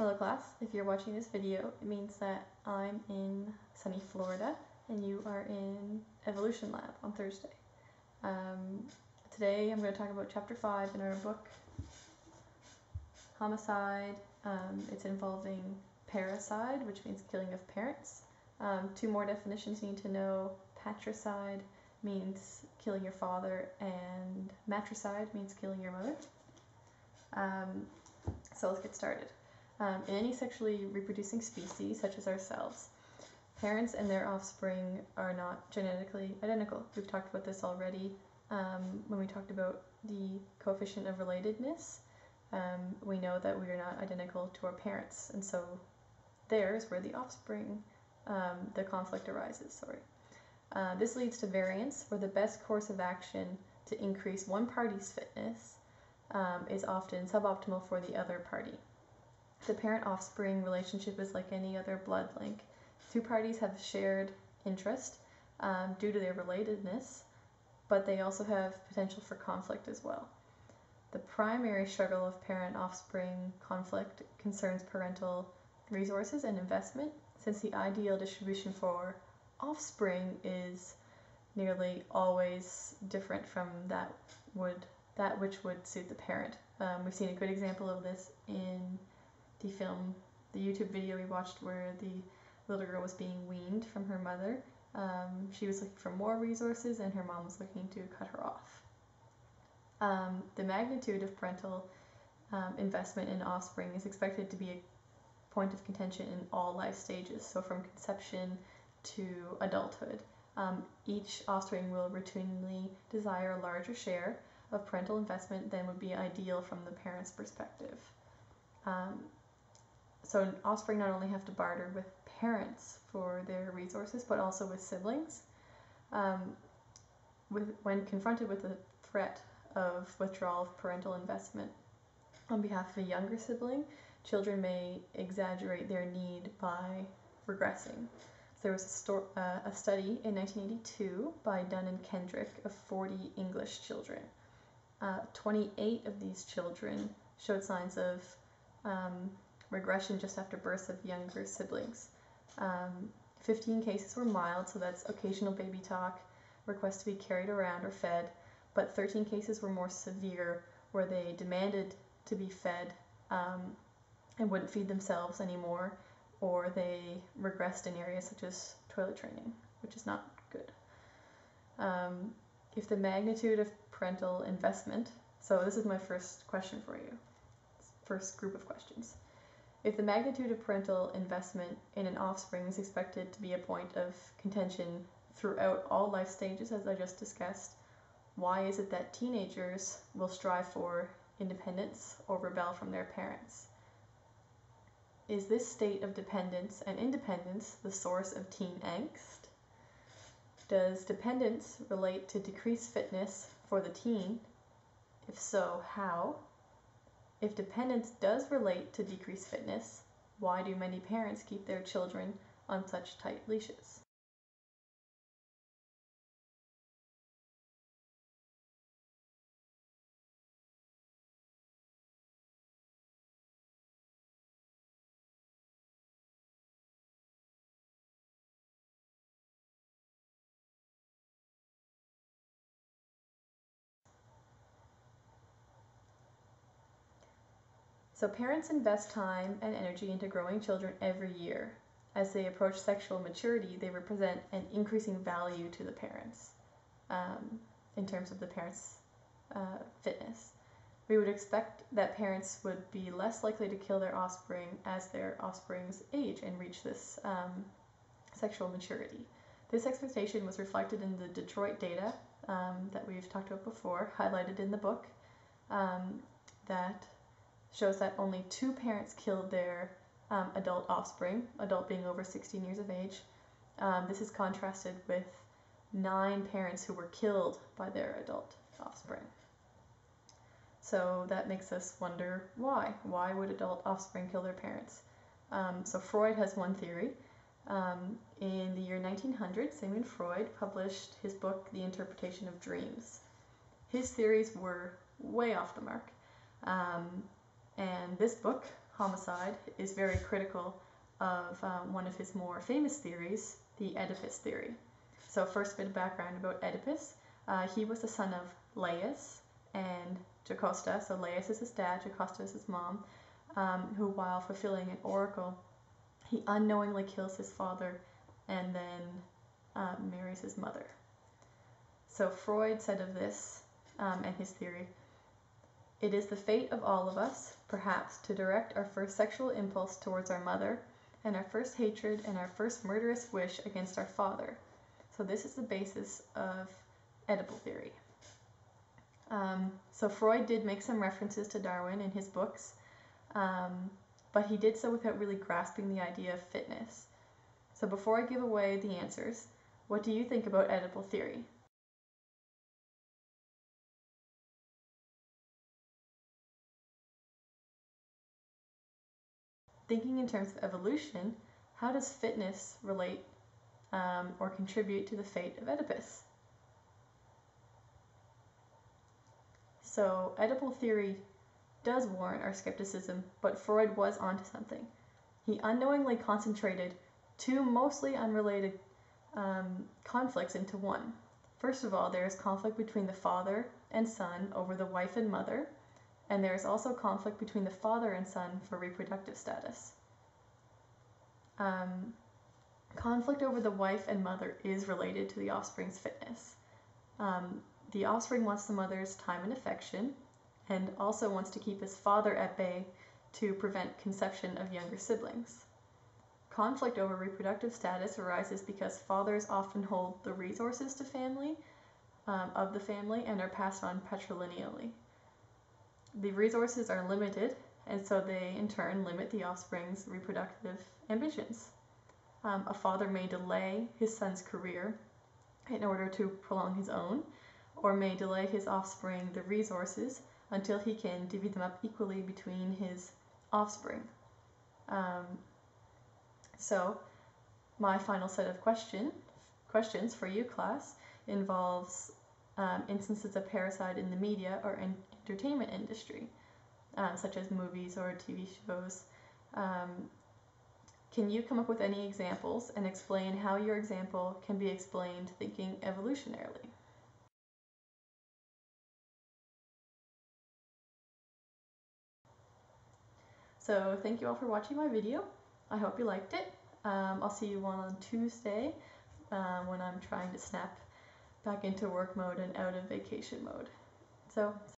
Hello class, if you're watching this video, it means that I'm in sunny Florida and you are in Evolution Lab on Thursday. Today I'm going to talk about Chapter 5 in our book, Homicide. It's involving parricide, which means killing of parents. Two more definitions you need to know. Patricide means killing your father, and matricide means killing your mother. So let's get started. In any sexually reproducing species, such as ourselves, parents and their offspring are not genetically identical. We've talked about this already when we talked about the coefficient of relatedness. We know that we are not identical to our parents, and so there's where the offspring, the conflict arises. This leads to variance, where the best course of action to increase one party's fitness is often suboptimal for the other party. The parent-offspring relationship is like any other blood link. Two parties have shared interest due to their relatedness, but they also have potential for conflict as well. The primary struggle of parent-offspring conflict concerns parental resources and investment, since the ideal distribution for offspring is nearly always different from that which would suit the parent. We've seen a good example of this in the YouTube video we watched where the little girl was being weaned from her mother. She was looking for more resources and her mom was looking to cut her off. The magnitude of parental investment in offspring is expected to be a point of contention in all life stages, so from conception to adulthood. Each offspring will routinely desire a larger share of parental investment than would be ideal from the parent's perspective. So offspring not only have to barter with parents for their resources, but also with siblings. When confronted with the threat of withdrawal of parental investment on behalf of a younger sibling, children may exaggerate their need by regressing. There was a study in 1982 by Dunn and Kendrick of 40 English children. 28 of these children showed signs of regression just after birth of younger siblings. 15 cases were mild, so that's occasional baby talk, requests to be carried around or fed, but 13 cases were more severe, where they demanded to be fed and wouldn't feed themselves anymore, or they regressed in areas such as toilet training, which is not good. If the magnitude of parental investment, so this is my first question for you, first group of questions. If the magnitude of parental investment in an offspring is expected to be a point of contention throughout all life stages, as I just discussed, why is it that teenagers will strive for independence or rebel from their parents? Is this state of dependence and independence the source of teen angst? Does dependence relate to decreased fitness for the teen? If so, how? If dependence does relate to decreased fitness, why do many parents keep their children on such tight leashes? So parents invest time and energy into growing children every year. As they approach sexual maturity, they represent an increasing value to the parents in terms of the parents' fitness. We would expect that parents would be less likely to kill their offspring as their offsprings age and reach this sexual maturity. This expectation was reflected in the Detroit data that we've talked about before, highlighted in the book, that shows that only 2 parents killed their adult offspring, adult being over 16 years of age. This is contrasted with 9 parents who were killed by their adult offspring. So that makes us wonder why. Why would adult offspring kill their parents? So Freud has one theory. In the year 1900, Sigmund Freud published his book, The Interpretation of Dreams. His theories were way off the mark. And this book homicide, is very critical of one of his more famous theories, the Oedipus theory. So first, a bit of background about Oedipus. He was the son of Laius and Jocasta. So Laius is his dad, Jocasta is his mom, who, while fulfilling an oracle, he unknowingly kills his father and then marries his mother. So Freud said of this and his theory, "It is the fate of all of us, perhaps, to direct our first sexual impulse towards our mother, and our first hatred and our first murderous wish against our father." So this is the basis of Oedipal theory. So Freud did make some references to Darwin in his books, but he did so without really grasping the idea of fitness. So before I give away the answers, what do you think about Oedipal theory? Thinking in terms of evolution, how does fitness relate or contribute to the fate of Oedipus? So Oedipal theory does warrant our skepticism, but Freud was onto something. He unknowingly concentrated two mostly unrelated conflicts into one. First of all, there is conflict between the father and son over the wife and mother, and there is also conflict between the father and son for reproductive status. Conflict over the wife and mother is related to the offspring's fitness. The offspring wants the mother's time and affection, and also wants to keep his father at bay to prevent conception of younger siblings. Conflict over reproductive status arises because fathers often hold the resources to of the family and are passed on patrilineally. The resources are limited, and so they in turn limit the offspring's reproductive ambitions. A father may delay his son's career in order to prolong his own, or may delay his offspring the resources until he can divvy them up equally between his offspring. So my final set of questions for you, class, involves instances of parricide in the media or entertainment industry, such as movies or TV shows. Can you come up with any examples and explain how your example can be explained thinking evolutionarily? So thank you all for watching my video. I hope you liked it. I'll see you on Tuesday when I'm trying to snap back into work mode and out of vacation mode. So